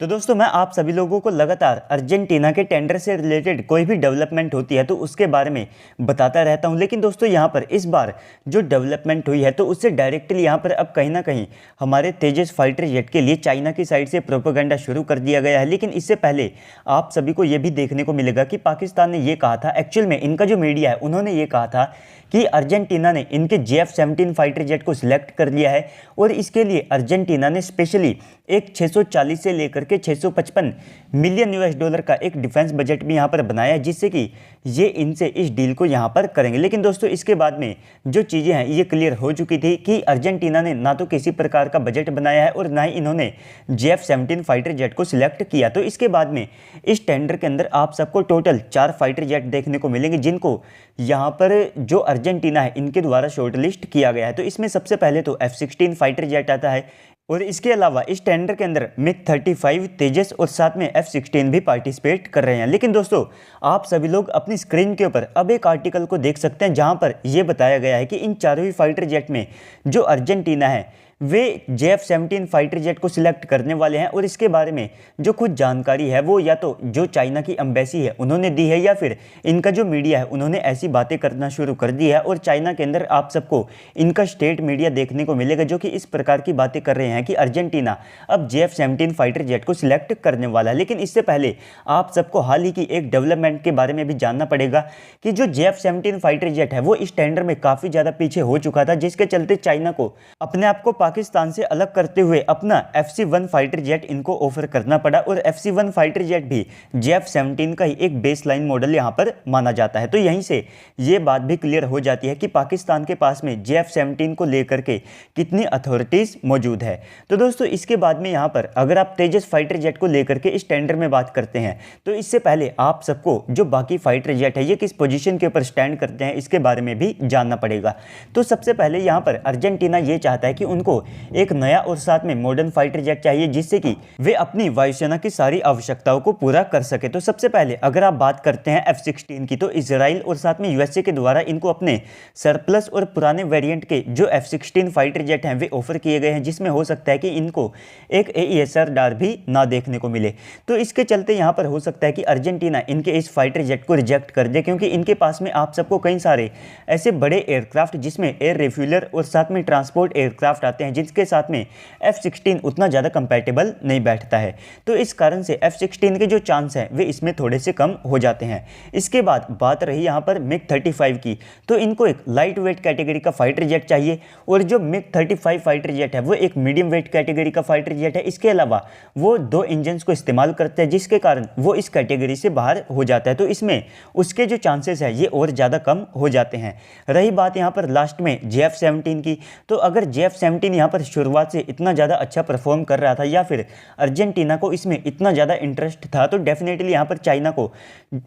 तो दोस्तों मैं आप सभी लोगों को लगातार अर्जेंटीना के टेंडर से रिलेटेड कोई भी डेवलपमेंट होती है तो उसके बारे में बताता रहता हूं। लेकिन दोस्तों यहाँ पर इस बार जो डेवलपमेंट हुई है तो उससे डायरेक्टली यहाँ पर अब कहीं ना कहीं हमारे तेजस फाइटर जेट के लिए चाइना की साइड से प्रोपेगेंडा शुरू कर दिया गया है। लेकिन इससे पहले आप सभी को यह भी देखने को मिलेगा कि पाकिस्तान ने यह कहा था, एक्चुअल में इनका जो मीडिया है उन्होंने ये कहा था कि अर्जेंटीना ने इनके JF-17 फाइटर जेट को सिलेक्ट कर लिया है और इसके लिए अर्जेंटीना ने स्पेशली एक 640 से लेकर के 655 मिलियन US डॉलर का एक डिफेंस बजट भी यहाँ पर बनाया है, जिससे कि ये इनसे इस डील को यहाँ पर करेंगे। लेकिन दोस्तों इसके बाद में जो चीज़ें हैं ये क्लियर हो चुकी थी कि अर्जेंटीना ने ना तो किसी प्रकार का बजट बनाया है और ना ही इन्होंने JF-17 फाइटर जेट को सिलेक्ट किया। तो इसके बाद में इस टेंडर के अंदर आप सबको टोटल 4 फाइटर जेट देखने को मिलेंगे, जिनको यहाँ पर जो अर्जेंटीना है इनके द्वारा शॉर्टलिस्ट किया गया है। तो इसमें सबसे पहले तो F-16 फाइटर जेट आता है और इसके अलावा इस टेंडर के अंदर MiG-35 तेजस और साथ में F-16 भी पार्टिसिपेट कर रहे हैं। लेकिन दोस्तों आप सभी लोग अपनी स्क्रीन के ऊपर अब एक आर्टिकल को देख सकते हैं जहां पर यह बताया गया है कि इन चारों ही फाइटर जेट में जो अर्जेंटीना है वे JF-17 फाइटर जेट को सिलेक्ट करने वाले हैं। और इसके बारे में जो कुछ जानकारी है वो या तो जो चाइना की एम्बेसी है उन्होंने दी है या फिर इनका जो मीडिया है उन्होंने ऐसी बातें करना शुरू कर दी है। और चाइना के अंदर आप सबको इनका स्टेट मीडिया देखने को मिलेगा जो कि इस प्रकार की बातें कर रहे हैं कि अर्जेंटीना अब JF-17 फाइटर जेट को सिलेक्ट करने वाला है। लेकिन इससे पहले आप सबको हाल ही की एक डेवलपमेंट के बारे में भी जानना पड़ेगा कि जो JF-17 फाइटर जेट है वो इस टेंडर में काफ़ी ज़्यादा पीछे हो चुका था, जिसके चलते चाइना को अपने आप को पाकिस्तान से अलग करते हुए अपना FC-1 फाइटर जेट इनको ऑफर करना पड़ा। और FC-1 फाइटर जेट भी JF-17 का ही एक बेसलाइन मॉडल यहां पर माना जाता है। तो यहीं से ये बात भी क्लियर हो जाती है कि पाकिस्तान के पास में JF-17 को लेकर के कितनी अथॉरिटीज मौजूद है। तो दोस्तों इसके बाद में यहां पर अगर आप तेजस फाइटर जेट को लेकर के इस टेंडर में बात करते हैं तो इससे पहले आप सबको जो बाकी फाइटर जेट है ये किस पोजीशन के ऊपर स्टैंड करते हैं इसके बारे में भी जानना पड़ेगा। तो सबसे पहले यहां पर अर्जेंटीना ये चाहता है कि उनको एक नया और साथ में मॉडर्न फाइटर जेट चाहिए, जिससे कि वे अपनी वायुसेना की सारी आवश्यकताओं को पूरा कर सके। तो सबसे पहले अगर आप बात करते हैं F-16 की तो इजराइल और साथ में USA के द्वारा इनको अपने सरप्लस और पुराने वेरिएंट के जो F-16 फाइटर जेट हैं वे ऑफर किए गए हैं, जिसमें हो सकता है कि इनको एक AESR डार भी ना देखने को मिले। तो इसके चलते यहाँ पर हो सकता है कि अर्जेंटीना इनके इस फाइटर जेट को रिजेक्ट कर दे, क्योंकि इनके पास में आप सबको कई सारे ऐसे बड़े एयरक्राफ्ट जिसमें एयर रिफ्यूलर और साथ में ट्रांसपोर्ट एयरक्राफ्ट आते हैं, जिसके साथ में F-16 उतना ज़्यादा कंपैटिबल नहीं बैठता है। तो इस कारण से F-16 के जो चांस हैं वे इसमें थोड़े से कम हो जाते हैं। इसके बाद बात रही यहाँ पर MiG-35 की, तो इनको एक लाइट वेट कैटेगरी का फाइटर जेट चाहिए और जो MiG-35 फाइटर जेट है वो एक मीडियम वेट कैटेगरी का फाइटर जेट है। इसके अलावा वो 2 इंजन्स को इस्तेमाल करते हैं, जिसके कारण वो इस कैटेगरी से बाहर हो जाता है। तो इसमें उसके जो चांसेस है ये और ज़्यादा कम हो जाते हैं। रही बात यहाँ पर लास्ट में JF-17 की, तो अगर JF-17 यहाँ पर शुरुआत से इतना ज़्यादा अच्छा परफॉर्म कर रहा था या फिर अर्जेंटीना को इसमें इतना ज़्यादा इंटरेस्ट था तो डेफिनेटली यहाँ पर चाइना को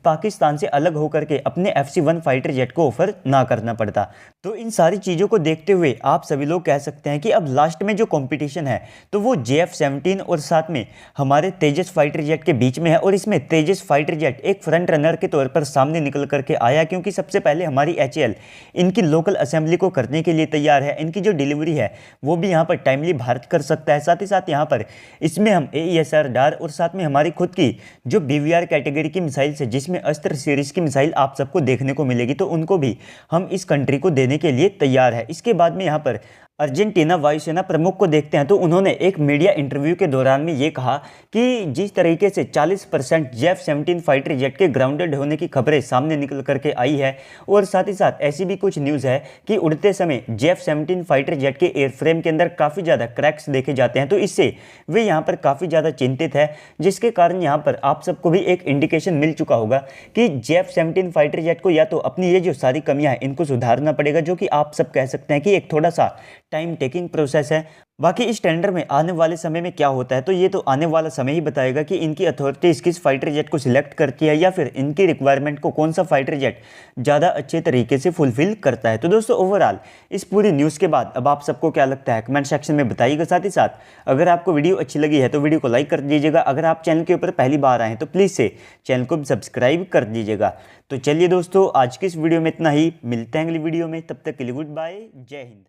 पाकिस्तान से अलग होकर के अपने FC-1 फाइटर जेट को ऑफर ना करना पड़ता। तो इन सारी चीज़ों को देखते हुए आप सभी लोग कह सकते हैं कि अब लास्ट में जो कंपटीशन है तो वो JF-17 और साथ में हमारे तेजस फाइटर जेट के बीच में है। और इसमें तेजस फाइटर जेट एक फ्रंट रनर के तौर पर सामने निकल करके आया, क्योंकि सबसे पहले हमारी HAL इनकी लोकल असेंबली को करने के लिए तैयार है। इनकी जो डिलीवरी है वो भी यहाँ पर टाइमली भारत कर सकता है। साथ ही साथ यहाँ पर इसमें हम AESR डार और साथ में हमारी खुद की जो BVR कैटेगरी की मिसाइल से जिसमें अस्त्र सीरीज की मिसाइल आप सबको देखने को मिलेगी, तो उनको भी हम इस कंट्री को देने के लिए तैयार है। इसके बाद में यहाँ पर अर्जेंटीना वायुसेना प्रमुख को देखते हैं तो उन्होंने एक मीडिया इंटरव्यू के दौरान में ये कहा कि जिस तरीके से 40% JF-17 फाइटर जेट के ग्राउंडेड होने की खबरें सामने निकल करके आई है और साथ ही साथ ऐसी भी कुछ न्यूज़ है कि उड़ते समय JF-17 फाइटर जेट के एयरफ्रेम के अंदर काफ़ी ज़्यादा क्रैक्स देखे जाते हैं। तो इससे वे यहाँ पर काफ़ी ज़्यादा चिंतित है, जिसके कारण यहाँ पर आप सबको भी एक इंडिकेशन मिल चुका होगा कि JF-17 फाइटर जेट को या तो अपनी ये जो सारी कमियाँ हैं इनको सुधारना पड़ेगा, जो कि आप सब कह सकते हैं कि एक थोड़ा सा टाइम टेकिंग प्रोसेस है। बाकी इस टेंडर में आने वाले समय में क्या होता है तो ये तो आने वाला समय ही बताएगा कि इनकी अथॉरिटीज किस फाइटर जेट को सिलेक्ट करती है या फिर इनकी रिक्वायरमेंट को कौन सा फाइटर जेट ज़्यादा अच्छे तरीके से फुलफिल करता है। तो दोस्तों ओवरऑल इस पूरी न्यूज़ के बाद अब आप सबको क्या लगता है कमेंट सेक्शन में बताइएगा। साथ ही साथ अगर आपको वीडियो अच्छी लगी है तो वीडियो को लाइक कर दीजिएगा। अगर आप चैनल के ऊपर पहली बार आए हैं तो प्लीज़ से चैनल को सब्सक्राइब कर दीजिएगा। तो चलिए दोस्तों आज की इस वीडियो में इतना ही, मिलते हैं अगली वीडियो में, तब तक के लिए गुड बाय, जय हिंद।